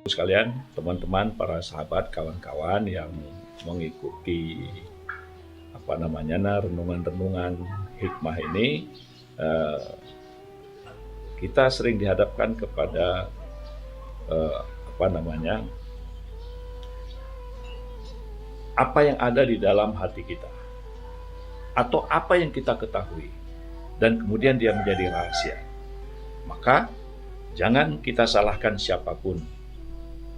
sekalian, teman-teman, para sahabat, kawan-kawan yang mengikuti renungan-renungan hikmah ini, eh, kita sering dihadapkan kepada apa yang ada di dalam hati kita atau apa yang kita ketahui dan kemudian dia menjadi rahasia. Maka jangan kita salahkan siapapun,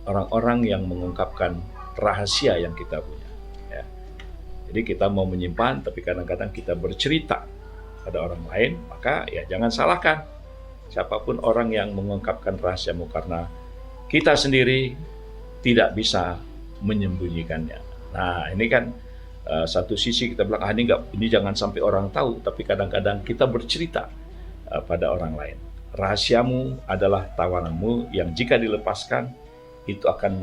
orang-orang yang mengungkapkan rahasia yang kita punya, ya. Jadi kita mau menyimpan, tapi kadang-kadang kita bercerita pada orang lain, maka ya jangan salahkan siapapun orang yang mengungkapkan rahasiamu, karena kita sendiri tidak bisa menyembunyikannya. Nah, ini kan satu sisi kita bilang, ini jangan sampai orang tahu, tapi kadang-kadang kita bercerita pada orang lain. Rahasiamu adalah tawananmu yang jika dilepaskan itu akan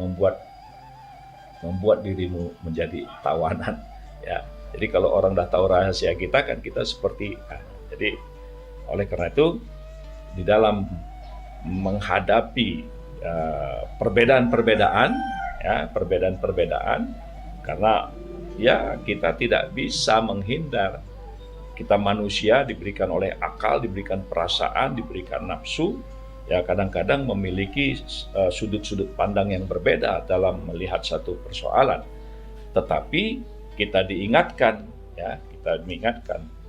membuat dirimu menjadi tawanan, ya. Jadi kalau orang dah tahu rahasia kita, kan kita seperti jadi oleh karena itu di dalam menghadapi perbedaan-perbedaan, karena ya kita tidak bisa menghindar. Kita manusia diberikan oleh akal, diberikan perasaan, diberikan nafsu, ya kadang-kadang memiliki sudut-sudut pandang yang berbeda dalam melihat satu persoalan. Tetapi kita diingatkan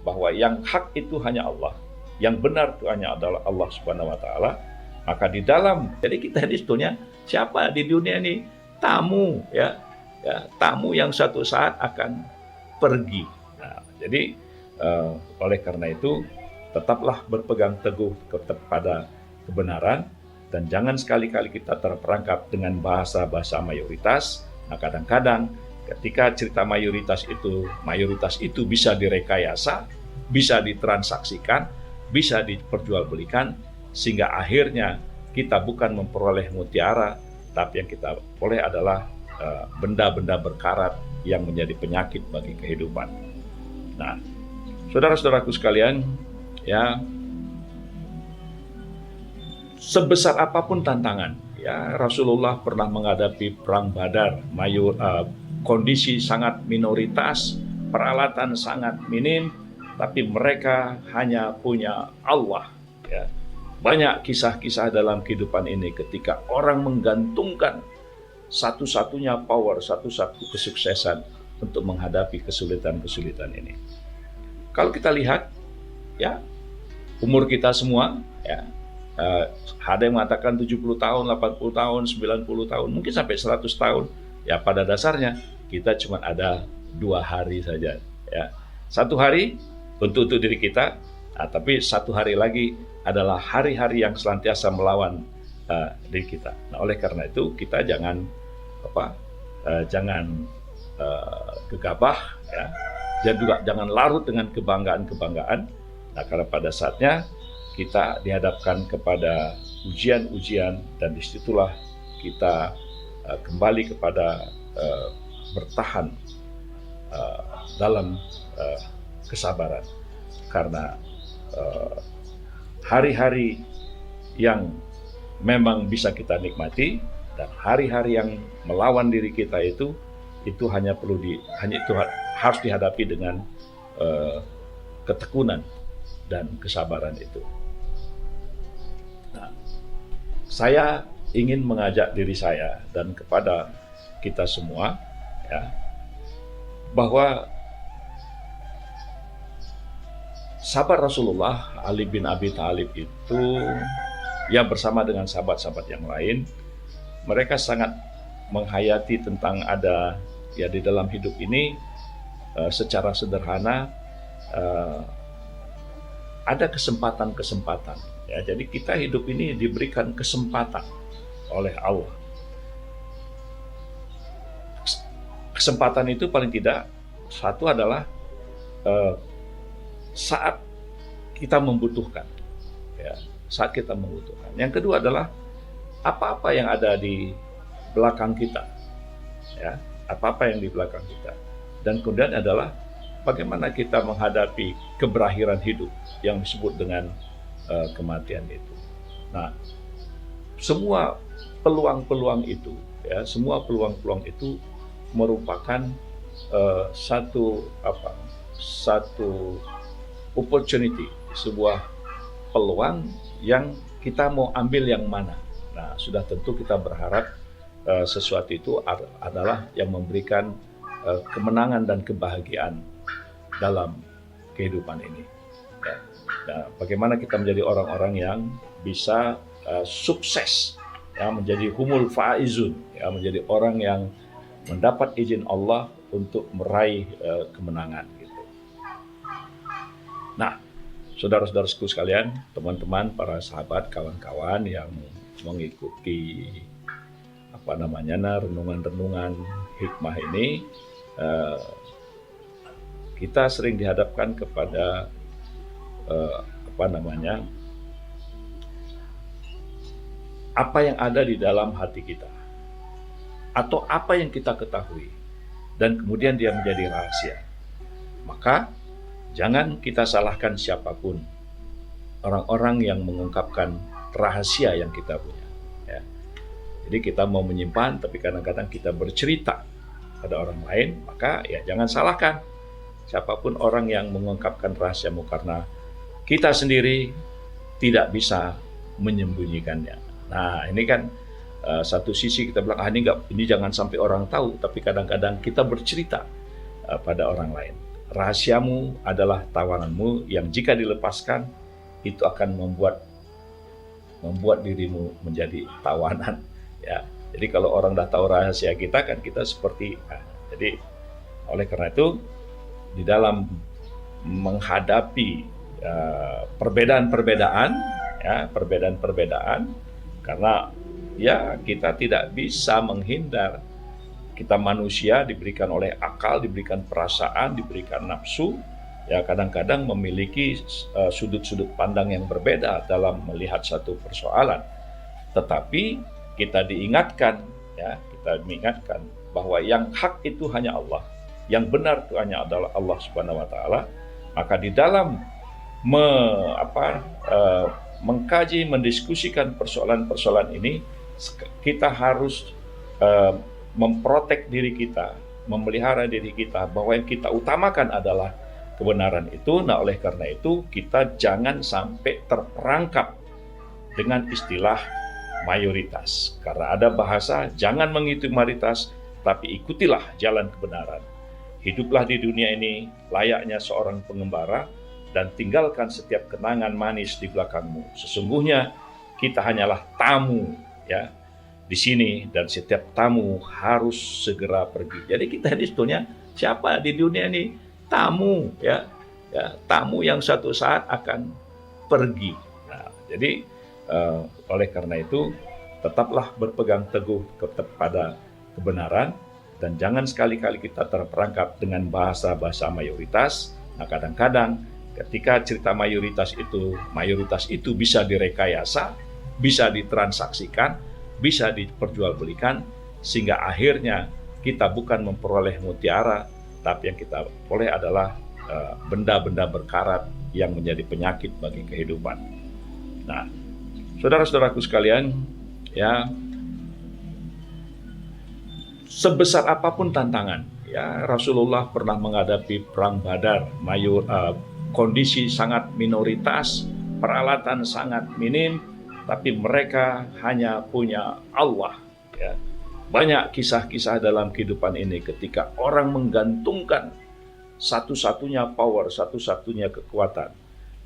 bahwa yang hak itu hanya Allah, yang benar itu hanya adalah Allah Subhanahu wa taala. Maka jadi kita ini sebetulnya siapa di dunia ini? Tamu, ya, tamu yang suatu saat akan pergi. Nah, jadi oleh karena itu tetaplah berpegang teguh kepada kebenaran dan jangan sekali-kali kita terperangkap dengan bahasa-bahasa mayoritas. Nah, kadang-kadang ketika cerita mayoritas itu bisa direkayasa, bisa ditransaksikan, bisa diperjualbelikan, sehingga akhirnya kita bukan memperoleh mutiara, tapi yang kita peroleh adalah benda-benda berkarat yang menjadi penyakit bagi kehidupan. Nah, saudara-saudaraku sekalian, ya, sebesar apapun tantangan, ya, Rasulullah pernah menghadapi perang Badar, kondisi sangat minoritas, peralatan sangat minim, tapi mereka hanya punya Allah, ya. Banyak kisah-kisah dalam kehidupan ini ketika orang menggantungkan satu-satunya power, satu-satu kesuksesan untuk menghadapi kesulitan-kesulitan ini. Kalau kita lihat, ya, umur kita semua, ya, ada yang mengatakan 70 tahun, 80 tahun, 90 tahun, mungkin sampai 100 tahun. Ya, pada dasarnya kita cuma ada 2 hari saja, ya. 1 hari untuk diri kita, tapi 1 hari lagi adalah hari-hari yang senantiasa melawan diri kita. Nah, oleh karena itu kita jangan gegabah, ya. Dan juga jangan larut dengan kebanggaan-kebanggaan. Nah, karena pada saatnya kita dihadapkan kepada ujian-ujian, dan disitulah kita kembali kepada bertahan dalam kesabaran, karena hari-hari yang memang bisa kita nikmati dan hari-hari yang melawan diri kita itu harus dihadapi dengan ketekunan dan kesabaran itu. Nah, saya ingin mengajak diri saya dan kepada kita semua, ya, bahwa sahabat Rasulullah Ali bin Abi Thalib itu, ya, bersama dengan sahabat-sahabat yang lain, mereka sangat menghayati tentang ada, ya, di dalam hidup ini secara sederhana ada kesempatan-kesempatan, ya. Jadi kita hidup ini diberikan kesempatan oleh Allah. Kesempatan itu paling tidak satu adalah saat kita membutuhkan, ya, saat kita membutuhkan. Yang kedua adalah apa-apa yang ada di belakang kita, ya, apa-apa yang di belakang kita. Dan kemudian adalah bagaimana kita menghadapi keberakhiran hidup yang disebut dengan kematian itu. Nah, semua peluang-peluang itu, ya, semua peluang-peluang itu merupakan satu opportunity, sebuah peluang yang kita mau ambil yang mana. Nah, sudah tentu kita berharap sesuatu itu adalah yang memberikan kemenangan dan kebahagiaan dalam kehidupan ini. Ya. Nah, bagaimana kita menjadi orang-orang yang bisa sukses, ya, menjadi humul faizun, ya, menjadi orang yang mendapat izin Allah untuk meraih kemenangan. Gitu. Nah, saudara-saudaraku sekalian, teman-teman, para sahabat, kawan-kawan yang mengikuti renungan-renungan hikmah ini, kita sering dihadapkan kepada apa yang ada di dalam hati kita, atau apa yang kita ketahui, dan kemudian dia menjadi rahasia. Maka jangan kita salahkan siapapun, orang-orang yang mengungkapkan rahasia yang kita punya. Ya. Jadi kita mau menyimpan, tapi kadang-kadang kita bercerita pada orang lain, maka ya jangan salahkan siapapun orang yang mengungkapkan rahasiamu, karena kita sendiri tidak bisa menyembunyikannya. Nah, ini kan satu sisi kita bilang, ini jangan sampai orang tahu, tapi kadang-kadang kita bercerita pada orang lain. Rahasiamu adalah tawananmu yang jika dilepaskan itu akan membuat dirimu menjadi tawanan. Ya, jadi kalau orang dah tahu rahasia kita, kan kita seperti. Jadi oleh karena itu, di dalam menghadapi perbedaan-perbedaan, karena ya kita tidak bisa menghindar. Kita manusia diberikan oleh akal, diberikan perasaan, diberikan nafsu, ya kadang-kadang memiliki sudut-sudut pandang yang berbeda dalam melihat satu persoalan. Tetapi kita diingatkan bahwa yang hak itu hanya Allah, yang benar itu hanya adalah Allah Subhanahu wa taala. Maka di dalam mengkaji, mendiskusikan persoalan-persoalan ini, kita harus memprotek diri kita, memelihara diri kita, bahwa yang kita utamakan adalah kebenaran itu. Nah, oleh karena itu kita jangan sampai terperangkap dengan istilah mayoritas, karena ada bahasa jangan mengikuti mayoritas, tapi ikutilah jalan kebenaran. Hiduplah di dunia ini layaknya seorang pengembara, dan tinggalkan setiap kenangan manis di belakangmu. Sesungguhnya kita hanyalah tamu, ya, di sini, dan setiap tamu harus segera pergi. Jadi kita ini sebetulnya siapa di dunia ini? Tamu, ya, tamu yang suatu saat akan pergi. Nah, jadi oleh karena itu tetaplah berpegang teguh kepada kebenaran, dan jangan sekali-kali kita terperangkap dengan bahasa-bahasa mayoritas. Nah, kadang-kadang ketika cerita mayoritas itu bisa direkayasa, bisa ditransaksikan, bisa diperjualbelikan, sehingga akhirnya kita bukan memperoleh mutiara, tapi yang kita peroleh adalah benda-benda berkarat yang menjadi penyakit bagi kehidupan. Nah, saudara-saudaraku sekalian, ya, sebesar apapun tantangan, ya, Rasulullah pernah menghadapi perang Badar, kondisi sangat minoritas, peralatan sangat minim, tapi mereka hanya punya Allah. Ya. Banyak kisah-kisah dalam kehidupan ini ketika orang menggantungkan satu-satunya power, satu-satunya kekuatan,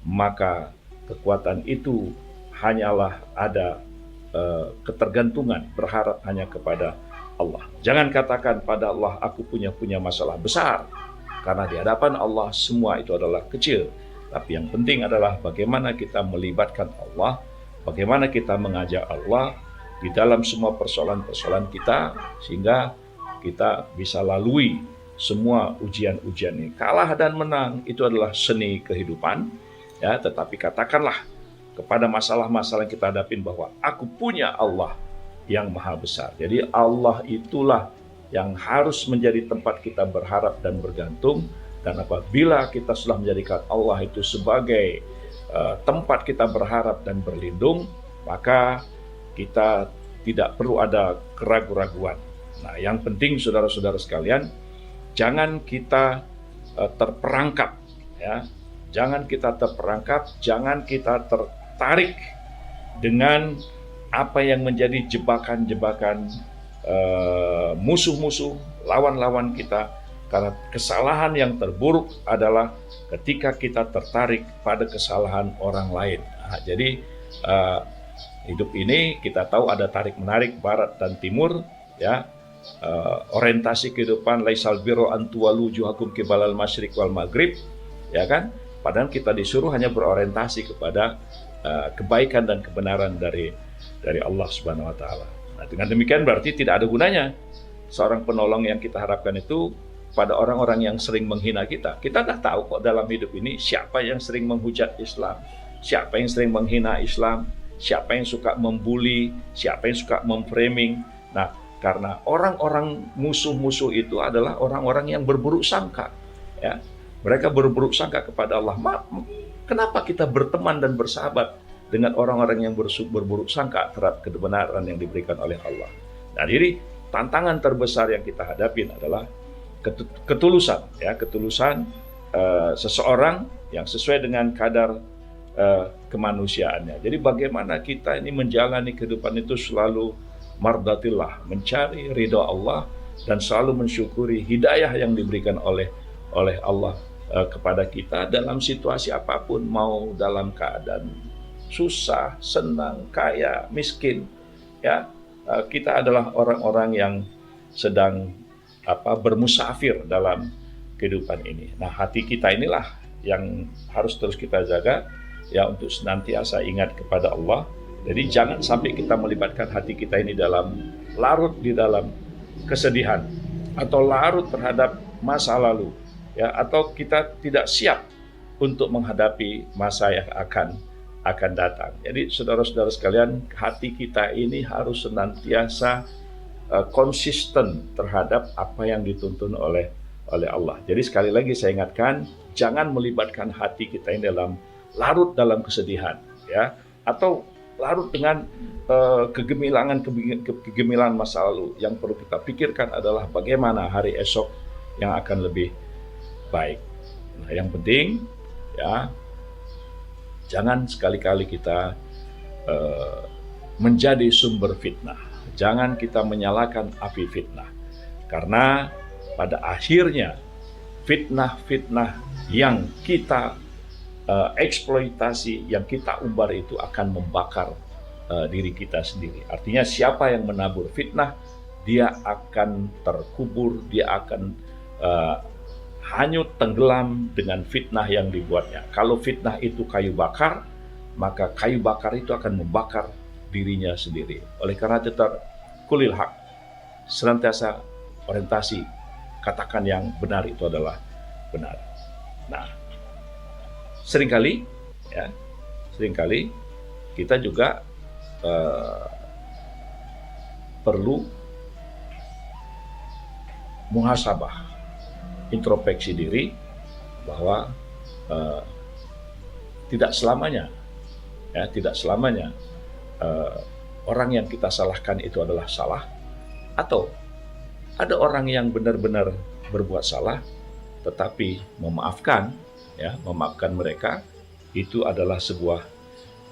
maka kekuatan itu hanyalah ada ketergantungan, berharap hanya kepada Allah. Jangan katakan pada Allah, aku punya masalah besar. Karena di hadapan Allah semua itu adalah kecil. Tapi yang penting adalah bagaimana kita melibatkan Allah, bagaimana kita mengajak Allah di dalam semua persoalan-persoalan kita, sehingga kita bisa lalui semua ujian-ujian ini. Kalah dan menang itu adalah seni kehidupan, ya. Tetapi katakanlah kepada masalah-masalah yang kita hadapin bahwa aku punya Allah yang maha besar. Jadi Allah itulah yang harus menjadi tempat kita berharap dan bergantung. Dan apabila kita sudah menjadikan Allah itu sebagai tempat kita berharap dan berlindung, maka kita tidak perlu ada keraguan-raguan. Nah, yang penting saudara-saudara sekalian, jangan kita terperangkap, ya. Jangan kita terperangkap, jangan kita tertarik dengan apa yang menjadi jebakan-jebakan musuh-musuh, lawan-lawan kita. Karena kesalahan yang terburuk adalah ketika kita tertarik pada kesalahan orang lain. Nah, jadi hidup ini kita tahu ada tarik-menarik barat dan timur, ya. Orientasi kehidupan laisal birru an tuwallu wujuhakum qibalal masyriq wal maghrib, ya kan? Padahal kita disuruh hanya berorientasi kepada kebaikan dan kebenaran dari Allah Subhanahu wa taala. Nah, dengan demikian berarti tidak ada gunanya seorang penolong yang kita harapkan itu pada orang-orang yang sering menghina kita. Kita dah tahu kok dalam hidup ini siapa yang sering menghujat Islam, siapa yang sering menghina Islam, siapa yang suka membuli, siapa yang suka memframing. Nah, karena orang-orang musuh-musuh itu adalah orang-orang yang berburuk sangka, ya. Mereka berburuk sangka kepada Allah. Kenapa kita berteman dan bersahabat dengan orang-orang yang berburuk sangka terhadap kebenaran yang diberikan oleh Allah? Nah, jadi tantangan terbesar yang kita hadapin adalah ketulusan, ya, ketulusan seseorang yang sesuai dengan kadar kemanusiaannya. Jadi bagaimana kita ini menjalani kehidupan itu selalu mardatillah, mencari ridha Allah dan selalu mensyukuri hidayah yang diberikan oleh Allah kepada kita dalam situasi apapun, mau dalam keadaan susah, senang, kaya, miskin, ya. Kita adalah orang-orang yang sedang bermusafir dalam kehidupan ini. Nah, hati kita inilah yang harus terus kita jaga, ya, untuk senantiasa ingat kepada Allah. Jadi jangan sampai kita melibatkan hati kita ini larut di dalam kesedihan atau larut terhadap masa lalu, ya, atau kita tidak siap untuk menghadapi masa yang akan datang. Jadi saudara-saudara sekalian, hati kita ini harus senantiasa konsisten terhadap apa yang dituntun oleh Allah. Jadi sekali lagi saya ingatkan, jangan melibatkan hati kita ini larut dalam kesedihan, ya, atau larut dengan kegemilangan masa lalu. Yang perlu kita pikirkan adalah bagaimana hari esok yang akan lebih baik. Nah, yang penting, ya, jangan sekali-kali kita menjadi sumber fitnah. Jangan kita menyalakan api fitnah. Karena pada akhirnya fitnah-fitnah yang kita eksploitasi, yang kita umbar itu akan membakar diri kita sendiri. Artinya siapa yang menabur fitnah, dia akan terkubur, dia akan hanyut tenggelam dengan fitnah yang dibuatnya. Kalau fitnah itu kayu bakar, maka kayu bakar itu akan membakar dirinya sendiri. Oleh karena itu, kulil haq, senantiasa orientasi, katakan yang benar itu adalah benar. Nah, seringkali kita juga perlu muhasabah, introspeksi diri bahwa tidak selamanya orang yang kita salahkan itu adalah salah, atau ada orang yang benar-benar berbuat salah tetapi memaafkan mereka, itu adalah sebuah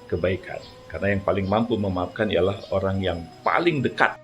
kebaikan. Karena yang paling mampu memaafkan ialah orang yang paling dekat